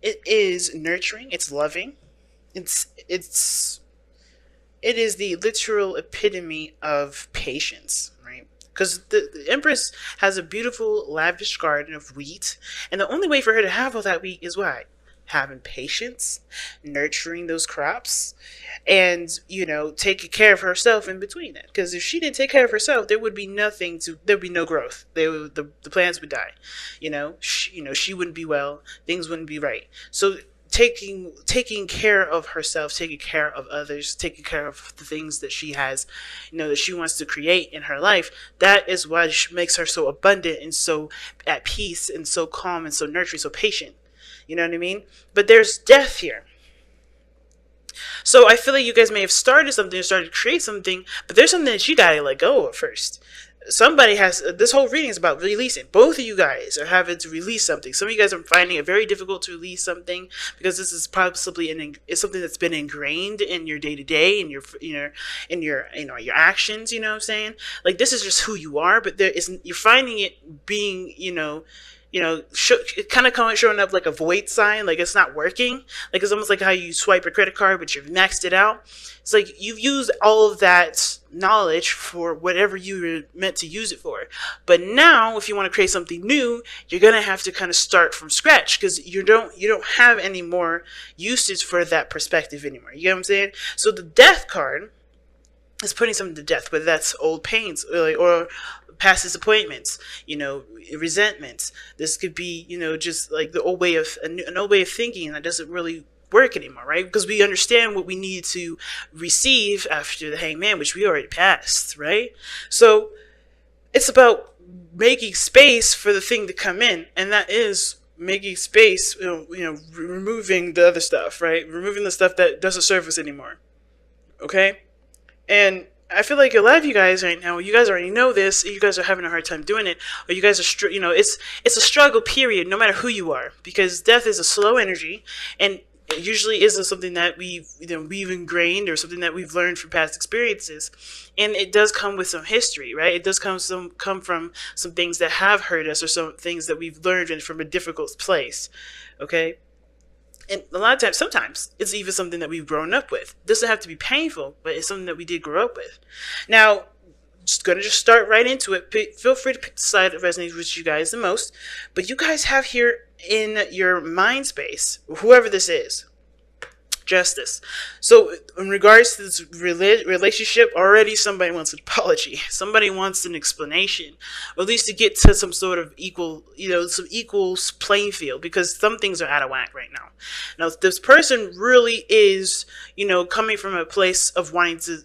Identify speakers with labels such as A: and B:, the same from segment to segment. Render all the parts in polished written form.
A: It is nurturing. It's loving. It's it is the literal epitome of patience, right? Because the Empress has a beautiful, lavish garden of wheat, and the only way for her to have all that wheat is what? Having patience, nurturing those crops, and taking care of herself in between that. Because if she didn't take care of herself, there would be nothing to. There would be no growth. The plants would die. She wouldn't be well. Things wouldn't be right. So taking care of herself, taking care of others, taking care of the things that she has, that she wants to create in her life. That is what makes her so abundant and so at peace and so calm and so nurturing, so patient. You know what I mean? But there's death here. So I feel like you guys may have started something or started to create something, but there's something that you gotta let go of first. Somebody has this whole reading is about releasing. Both of you guys are having to release something. Some of you guys are finding it very difficult to release something because this is possibly it's something that's been ingrained in your day to day, in your actions. You know what I'm saying? Like this is just who you are, but you're finding it being it kind of showing up like a void sign, like it's not working. Like it's almost like how you swipe a credit card, but you've maxed it out. It's like you've used all of that knowledge for whatever you were meant to use it for. But now, if you want to create something new, you're gonna have to kind of start from scratch because you don't have any more usage for that perspective anymore. You get what I'm saying? So the death card is putting something to death, whether that's old pains or past disappointments, resentments. This could be, just like the old way of an old way of thinking that doesn't really work anymore, right? Because we understand what we need to receive after the hangman, which we already passed, right? So it's about making space for the thing to come in, and that is making space, removing the other stuff, right? Removing the stuff that doesn't serve us anymore. Okay? And I feel like a lot of you guys right now, you guys already know this. You guys are having a hard time doing it, or you guys are, it's a struggle period, no matter who you are, because death is a slow energy, and it usually isn't something that we've ingrained or something that we've learned from past experiences, and it does come with some history, right? It does come from some things that have hurt us or some things that we've learned from a difficult place, okay? And a lot of times, sometimes, it's even something that we've grown up with. It doesn't have to be painful, but it's something that we did grow up with. Now, just gonna start right into it. Feel free to pick the side that resonates with you guys the most. But you guys have here in your mind space, whoever this is, justice. So in regards to this relationship, already somebody wants an apology. Somebody wants an explanation, or at least to get to some sort of equal, some equal playing field, because some things are out of whack right now. Now, if this person really is, coming from a place of wanting to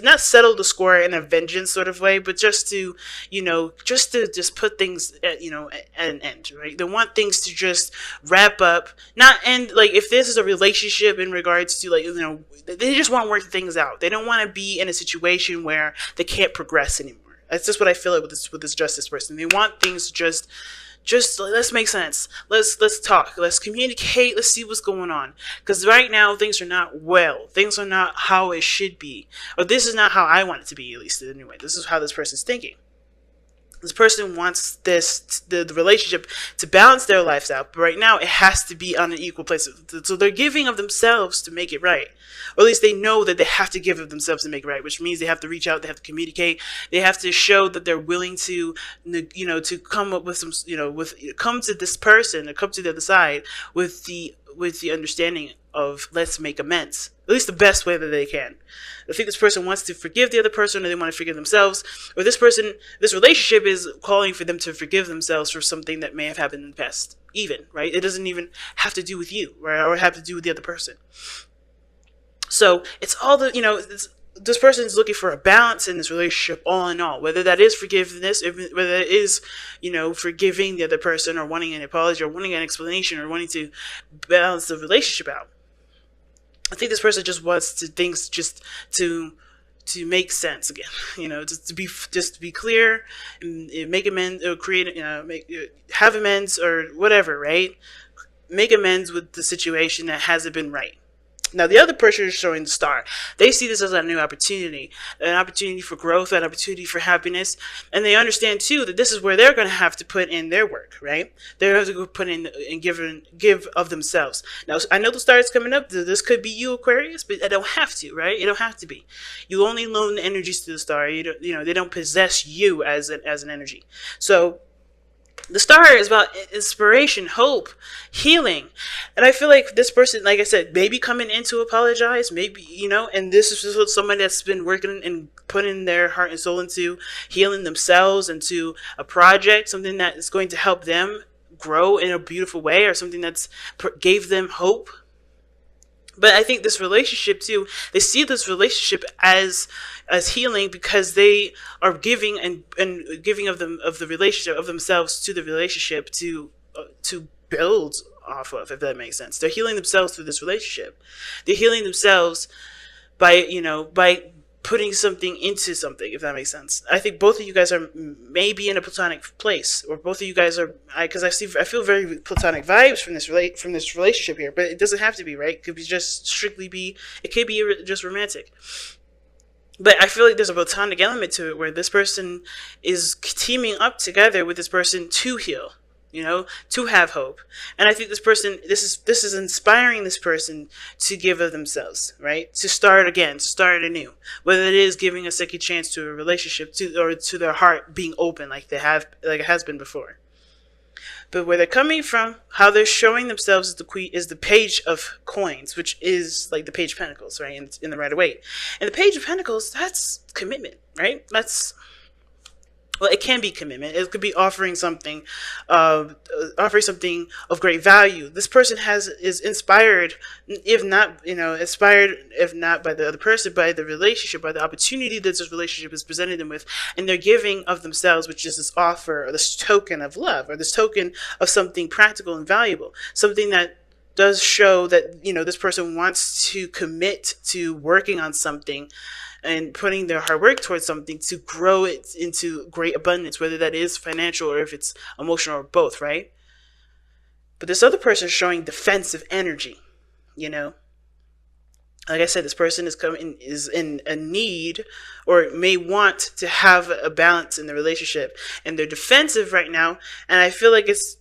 A: not settle the score in a vengeance sort of way, but just to, just put things at an end, right? They want things to just wrap up, not end. Like if this is a relationship in regards to they just want to work things out. They don't want to be in a situation where they can't progress anymore. That's just what I feel like with this justice person. They want things to just let's make sense. Let's talk. Let's communicate. Let's see what's going on. Because right now things are not well. Things are not how it should be. Or this is not how I want it to be, at least anyway. This is how this person's thinking. This person wants the relationship to balance their lives out, but right now it has to be on an equal place. So they're giving of themselves to make it right, or at least they know that they have to give of themselves to make it right, which means they have to reach out, they have to communicate, they have to show that they're willing to, to come up with some, come to this person, or come to the other side with the understanding of let's make amends, at least the best way that they can. I think this person wants to forgive the other person, or they want to forgive themselves, or this relationship is calling for them to forgive themselves for something that may have happened in the past, even, right? It doesn't even have to do with you, right? Or have to do with the other person. So it's all this person is looking for a balance in this relationship, all in all, whether that is forgiveness, whether it is, forgiving the other person, or wanting an apology, or wanting an explanation, or wanting to balance the relationship out. I think this person just wants things just to make sense again, just to be clear, and make amends, or create, have amends, or whatever, right? Make amends with the situation that hasn't been right. Now, the other person is showing the star. They see this as a new opportunity, an opportunity for growth, an opportunity for happiness. And they understand, too, that this is where they're going to have to put in their work, right? They're going to have to go put in and give of themselves. Now, I know the star is coming up. This could be you, Aquarius, but I don't have to, right? You don't have to be. You only loan the energies to the star. They don't possess you as an energy. So, the star is about inspiration, hope, healing. And I feel like this person, like I said, maybe coming in to apologize, maybe, and this is somebody that's been working and putting their heart and soul into healing themselves, into a project, something that is going to help them grow in a beautiful way, or something that's gave them hope. But I think this relationship too, they see this relationship as healing, because they are giving and giving of the relationship, of themselves to the relationship to build off of, if that makes sense. They're healing themselves through this relationship. They're healing themselves by putting something into something, if that makes sense. I think both of you guys are maybe in a platonic place, or both of you guys are, because I feel very platonic vibes from this relationship here, but it doesn't have to be, right? It could be just it could be just romantic. But I feel like there's a platonic element to it, where this person is teaming up together with this person to heal, to have hope. And I think this is inspiring this person to give of themselves, right? To start again, to start anew. Whether it is giving a second chance to a relationship, or to their heart being open like it has been before. But where they're coming from, how they're showing themselves is the page of coins, which is like the page of pentacles, right? In the Rider-Waite. And the page of pentacles, that's commitment, right? Well, it can be commitment. It could be offering something of great value. This person is inspired, if not by the other person, by the relationship, by the opportunity that this relationship is presenting them with, and they're giving of themselves, which is this offer, or this token of love, or this token of something practical and valuable, something that does show that this person wants to commit to working on something and putting their hard work towards something to grow it into great abundance, whether that is financial or if it's emotional, or both, right? But this other person is showing defensive energy, Like I said, this person is in a need, or may want to have a balance in the relationship, and they're defensive right now. And I feel like it's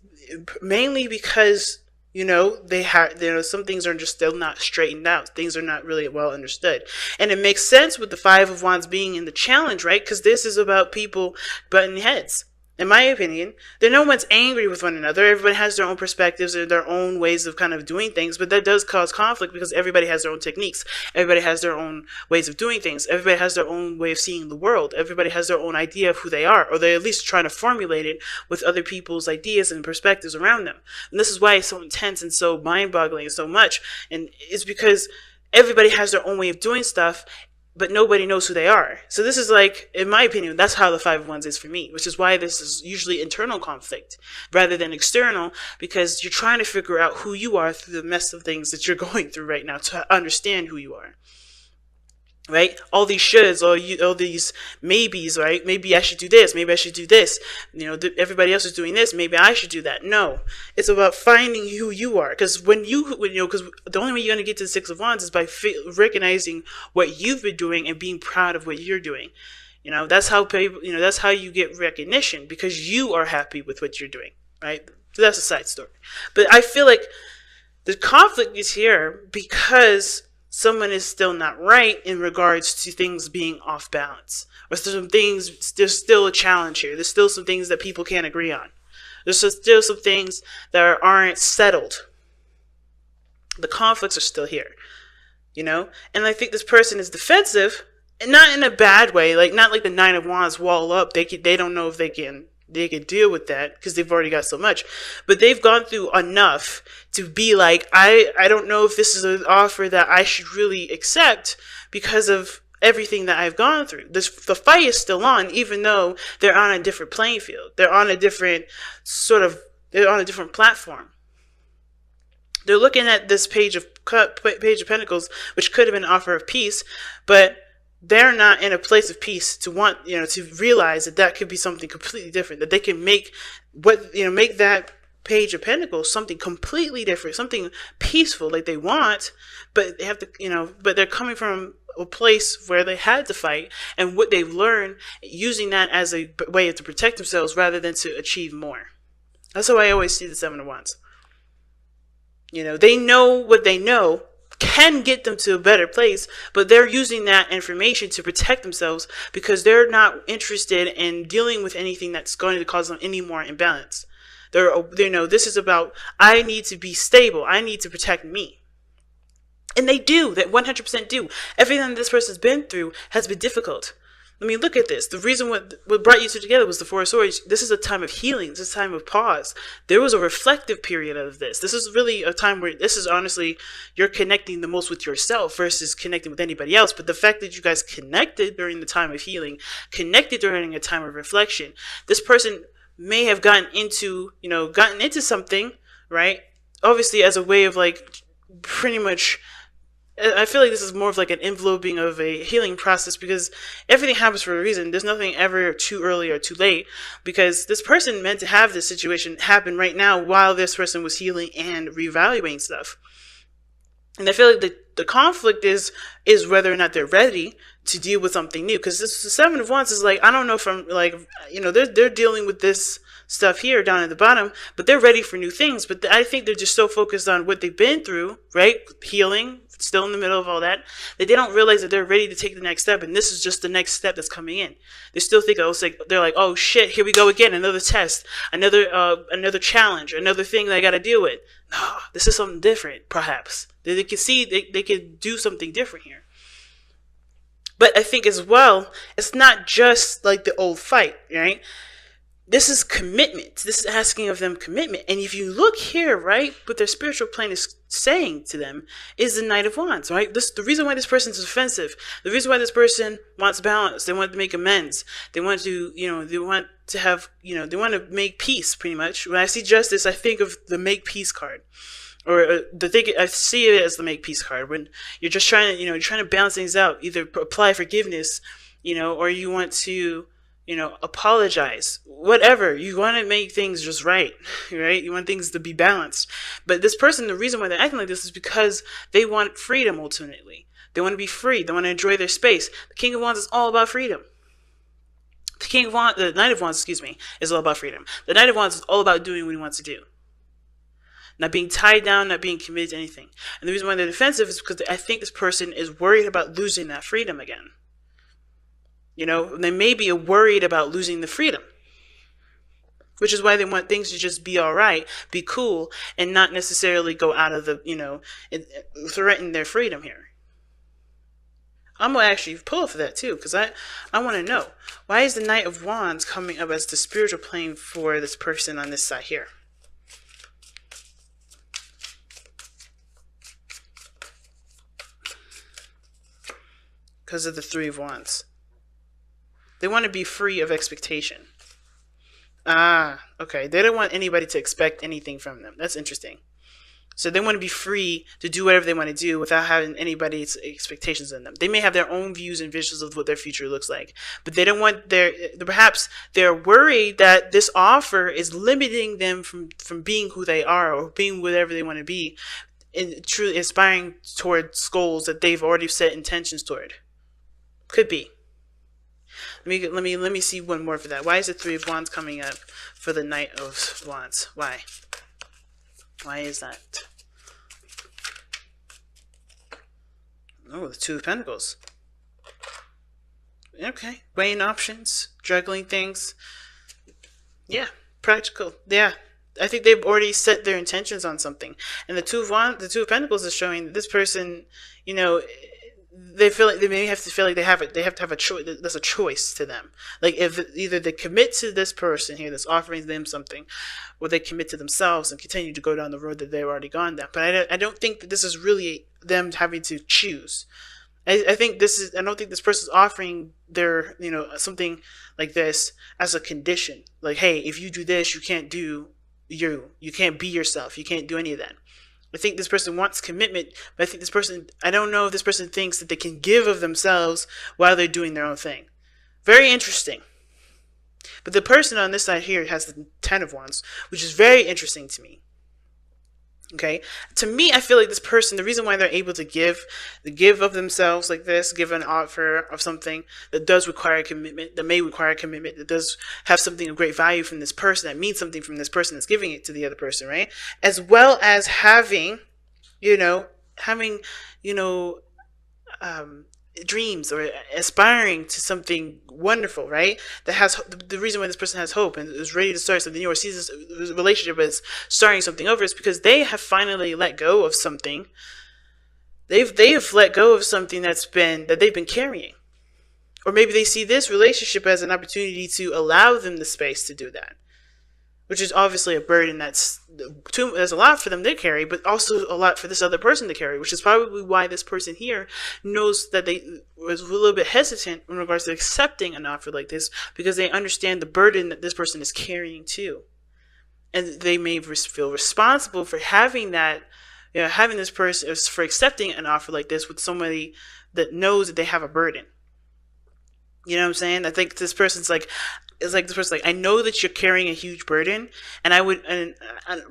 A: mainly because some things are just still not straightened out. Things are not really well understood. And it makes sense with the Five of Wands being in the challenge, right? Because this is about people butting heads. In my opinion, no one's angry with one another. Everybody has their own perspectives or their own ways of kind of doing things, but that does cause conflict because everybody has their own techniques. Everybody has their own ways of doing things. Everybody has their own way of seeing the world. Everybody has their own idea of who they are, or they're at least trying to formulate it with other people's ideas and perspectives around them. And this is why it's so intense and so mind-boggling and so much. And it's because everybody has their own way of doing stuff, but nobody knows who they are. So this is like, in my opinion, that's how the Five of Wands is for me, which is why this is usually internal conflict rather than external, because you're trying to figure out who you are through the mess of things that you're going through right now to understand who you are. Right? All these shoulds, all these maybes, right? Maybe I should do this. Maybe I should do this. Everybody else is doing this. Maybe I should do that. No, it's about finding who you are. Because because the only way you're going to get to the Six of Wands is by recognizing what you've been doing and being proud of what you're doing. That's how people, that's how you get recognition, because you are happy with what you're doing, right? So that's a side story. But I feel like the conflict is here because someone is still not right in regards to things being off balance. Or there's still a challenge here. There's still some things that people can't agree on. There's still some things that aren't settled. The conflicts are still here, And I think this person is defensive, and not in a bad way, not like the Nine of Wands wall up. They don't know if they can deal with that because they've already got so much, but they've gone through enough to be like, I don't know if this is an offer that I should really accept because of everything that I've gone through. The fight is still on, even though they're on a different playing field. They're on a different platform. They're looking at this page of Pentacles, which could have been an offer of peace, but they're not in a place of peace to want, to realize that could be something completely different, that they can make that Page of Pentacles something completely different, something peaceful, like they want, but they have to, but they're coming from a place where they had to fight, and what they've learned, using that as a way to protect themselves rather than to achieve more. That's how I always see the Seven of Wands. They know what they know can get them to a better place, but they're using that information to protect themselves because they're not interested in dealing with anything that's going to cause them any more imbalance. They know this is about, I need to be stable. I need to protect me. And they do. That 100% do. Everything that this person's been through has been difficult. I mean, look at this. The reason what brought you two together was the Four of Swords. This is a time of healing. This is a time of pause. There was a reflective period of this. This is really a time where this is honestly, you're connecting the most with yourself versus connecting with anybody else. But the fact that you guys connected during the time of healing, connected during a time of reflection, this person may have gotten into something, right? Obviously as a way of like pretty much, I feel like this is more of like an enveloping of a healing process because everything happens for a reason. There's nothing ever too early or too late because this person meant to have this situation happen right now while this person was healing and reevaluating stuff. And I feel like the conflict is whether or not they're ready to deal with something new. Because this the Seven of Wands is like, I don't know if I'm like, they're dealing with this stuff here down at the bottom, but they're ready for new things. But I think they're just so focused on what they've been through, right? Healing, still in the middle of all that they don't realize that they're ready to take the next step. And this is just the next step that's coming in. They still think, they're like, oh shit, here we go again. Another test, another challenge, another thing that I got to deal with. No, this is something different, perhaps. They can see they can do something different here. But I think as well, it's not just like the old fight, right? This is commitment. This is asking of them commitment. And if you look here, right, what their spiritual plane is saying to them is the Knight of Wands, right? The reason why this person is offensive, the reason why this person wants balance, they want to make amends, they want to, they want to have, they want to make peace, pretty much. When I see justice, I think of the make peace card. Or I see it as the make peace card when you're just trying to, you're trying to balance things out, either apply forgiveness, or you want to, apologize, whatever. You want to make things just right? You want things to be balanced. But this person, the reason why they're acting like this is because they want freedom ultimately. They want to be free. They want to enjoy their space. The King of Wands is all about freedom. The Knight of Wands, is all about freedom. The Knight of Wands is all about doing what he wants to do. Not being tied down, not being committed to anything. And the reason why they're defensive is because I think this person is worried about losing that freedom again. They may be worried about losing the freedom. Which is why they want things to just be all right, be cool, and not necessarily go out of the, threaten their freedom here. I'm going to actually pull for that too, because I want to know. Why is the Knight of Wands coming up as the spiritual plane for this person on this side here? Because of the Three of Wands. They want to be free of expectation. Okay. They don't want anybody to expect anything from them. That's interesting. So they want to be free to do whatever they want to do without having anybody's expectations in them. They may have their own views and visions of what their future looks like, but they don't want perhaps they're worried that this offer is limiting them from being who they are or being whatever they want to be and truly aspiring towards goals that they've already set intentions toward. Could be. Let me see one more for that. Why is the Three of Wands coming up for the Knight of Wands? Why? Why is that? Oh, the Two of Pentacles. Okay. Weighing options, juggling things. Yeah, practical. Yeah. I think they've already set their intentions on something. And the Two of Pentacles is showing that this person, they feel like they may have to feel like they have to have a choice. There's a choice to them. Like if either they commit to this person here that's offering them something, or they commit to themselves and continue to go down the road that they've already gone down. But I don't think that this is really them having to choose. I don't think this person's offering their something like this as a condition. Like, hey, if you do this, you can't do you can't be yourself. You can't do any of that. I think this person wants commitment, but I don't know if this person thinks that they can give of themselves while they're doing their own thing. Very interesting. But the person on this side here has the Ten of Wands, which is very interesting to me. Okay, to me, I feel like this person, the reason why they're able to give of themselves like this, give an offer of something that does require a commitment, that may require a commitment, that does have something of great value from this person, that means something from this person that's giving it to the other person, right? As well as having, you know, having, you know, dreams or aspiring to something wonderful, right? That has the reason why this person has hope and is ready to start something new or sees this relationship as starting something over is because they have finally let go of something. They've let go of something that they've been carrying, or maybe they see this relationship as an opportunity to allow them the space to do that, which is obviously a burden that's a lot for them to carry, but also a lot for this other person to carry, which is probably why this person here knows that they was a little bit hesitant in regards to accepting an offer like this, because they understand the burden that this person is carrying too. And they may feel responsible for having that, having this person, for accepting an offer like this with somebody that knows that they have a burden. You know what I'm saying? I think this person's like, it's like this person's like, I know that you're carrying a huge burden, and and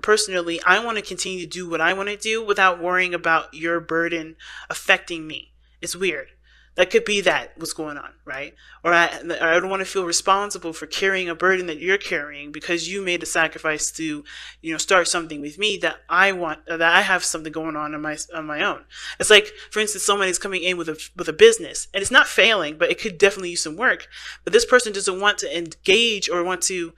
A: personally, I want to continue to do what I want to do without worrying about your burden affecting me. It's weird. That could be what's going on, right? Or I don't want to feel responsible for carrying a burden that you're carrying because you made a sacrifice to, start something with me that I have something going on my own. It's like, for instance, somebody's coming in with a business and it's not failing, but it could definitely use some work. But this person doesn't want to engage or want to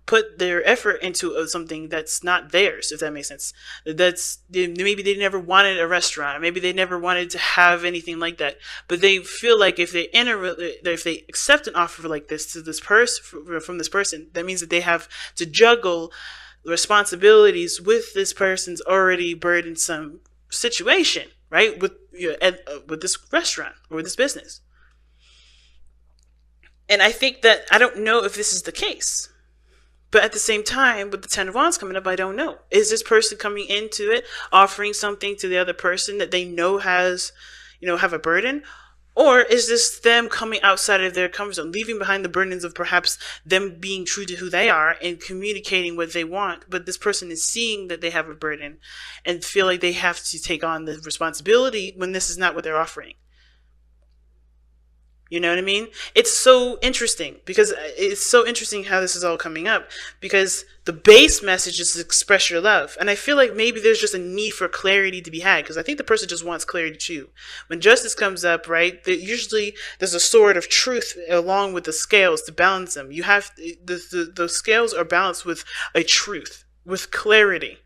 A: put their effort into something that's not theirs, if that makes sense. Maybe they never wanted a restaurant, maybe they never wanted to have anything like that, but they feel like if they accept an offer like this to this person, from this person, that means that they have to juggle responsibilities with this person's already burdensome situation, right? With this restaurant or with this business. And I think that, I don't know if this is the case. But at the same time, with the Ten of Wands coming up, I don't know. Is this person coming into it, offering something to the other person that they know has, have a burden? Or is this them coming outside of their comfort zone, leaving behind the burdens of perhaps them being true to who they are and communicating what they want, but this person is seeing that they have a burden and feel like they have to take on the responsibility when this is not what they're offering? You know what I mean? It's so interesting because it's so interesting how this is all coming up, because the base message is to express your love. And I feel like maybe there's just a need for clarity to be had, because I think the person just wants clarity too. When justice comes up, right, usually there's a sword of truth along with the scales to balance them. You have the scales are balanced with a truth, with clarity.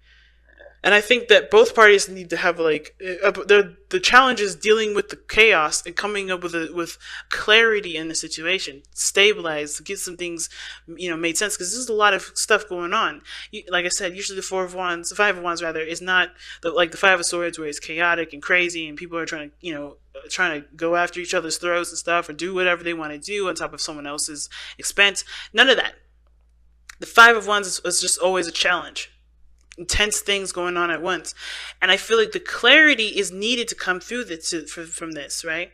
A: And I think that both parties need to have the challenge is dealing with the chaos and coming up with clarity in the situation, stabilize, to get some things, made sense. Because there's a lot of stuff going on. Like I said, usually the Five of Wands rather, is not like the Five of Swords where it's chaotic and crazy and people are trying to go after each other's throats and stuff or do whatever they want to do on top of someone else's expense. None of that. The Five of Wands is just always a challenge. Intense things going on at once, and I feel like the clarity is needed to come through from this, right?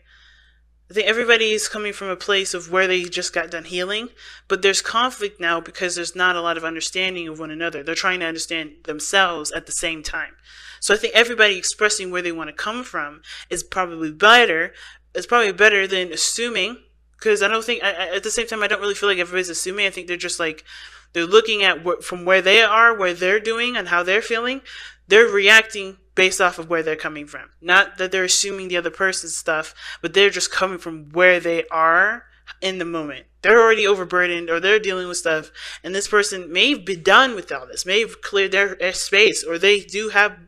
A: I think everybody is coming from a place of where they just got done healing, but there's conflict now because there's not a lot of understanding of one another. They're trying to understand themselves at the same time. So I think everybody expressing where they want to come from is probably better. It's probably better than assuming, because I don't think, at the same time, I don't really feel like everybody's assuming. I think they're just like, they're looking at from where they are, where they're doing, and how they're feeling. They're reacting based off of where they're coming from. Not that they're assuming the other person's stuff, but they're just coming from where they are in the moment. They're already overburdened, or they're dealing with stuff, and this person may be done with all this, may have cleared their space, or they do have,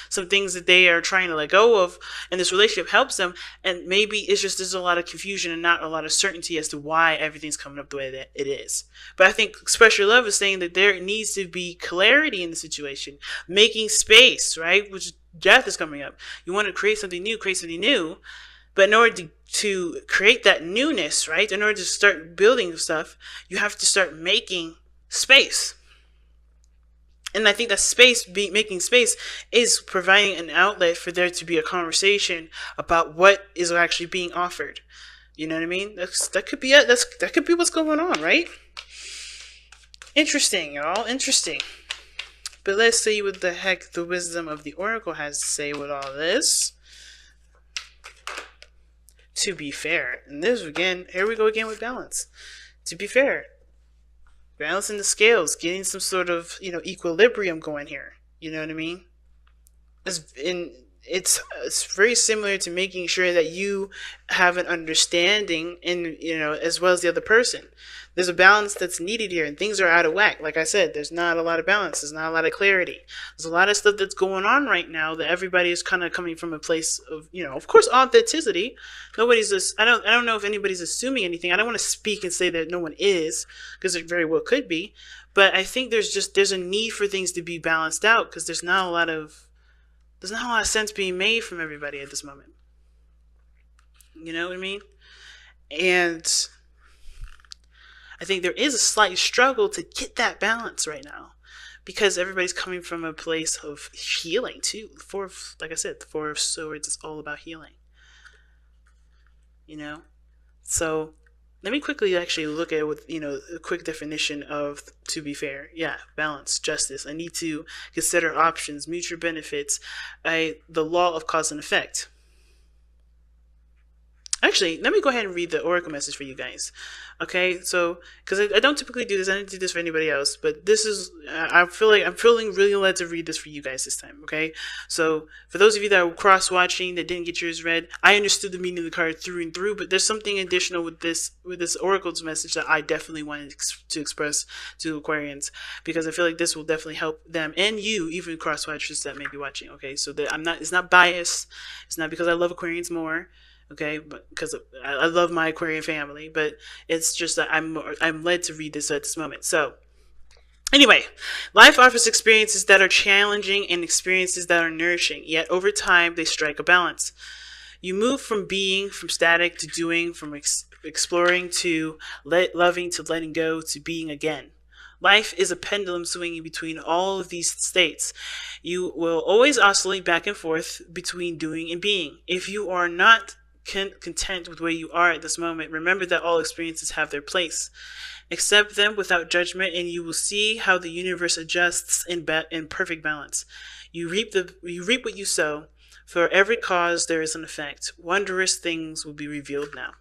A: some things that they are trying to let go of, and this relationship helps them, and maybe it's just there's a lot of confusion and not a lot of certainty as to why everything's coming up the way that it is. But I think Express Your Love is saying that there needs to be clarity in the situation, making space, right? Which death is coming up. You want to create something new, but in order to create that newness, right, in order to start building stuff, you have to start making space. And I think that making space is providing an outlet for there to be a conversation about what is actually being offered. You know what I mean? That could be it. That could be what's going on, right? Interesting, y'all. Interesting. But let's see what the heck the wisdom of the Oracle has to say with all this. To be fair. And this again, here we go again with balance. To be fair. Balancing the scales, getting some sort of, equilibrium going here. You know what I mean? It's very similar to making sure that you have an understanding and, as well as the other person. There's a balance that's needed here, and things are out of whack. Like I said, there's not a lot of balance. There's not a lot of clarity. There's a lot of stuff that's going on right now that everybody is kind of coming from a place of, of course, authenticity. Nobody's just, I don't know if anybody's assuming anything. I don't want to speak and say that no one is, because it very well could be. But I think there's a need for things to be balanced out, because there's not a lot of sense being made from everybody at this moment. You know what I mean? And I think there is a slight struggle to get that balance right now, because everybody's coming from a place of healing too. Like I said, the Four of Swords is all about healing. So let me quickly actually look at it with, a quick definition of to be fair. Yeah, balance, justice. I need to consider options, mutual benefits, the law of cause and effect. Actually, let me go ahead and read the oracle message for you guys. Okay, so because I don't typically do this, I don't do this for anybody else, but this is I feel like I'm feeling really led to read this for you guys this time. Okay, so for those of you that were cross watching that didn't get yours read, I understood the meaning of the card through and through, but there's something additional with this oracle's message that I definitely wanted to express to Aquarians, because I feel like this will definitely help them and you, even cross watchers that may be watching. Okay, so that it's not biased. It's not because I love Aquarians more. Okay, but because I love my Aquarian family, but it's just that I'm led to read this at this moment. So anyway, life offers experiences that are challenging and experiences that are nourishing, yet over time they strike a balance. You move from being, from static to doing, from exploring to loving to letting go to being again. Life is a pendulum swinging between all of these states. You will always oscillate back and forth between doing and being. If you are not content with where you are at this moment, remember that all experiences have their place. Accept them without judgment, and you will see how the universe adjusts in perfect balance. You reap what you sow. For every cause there is an effect. Wondrous things will be revealed now.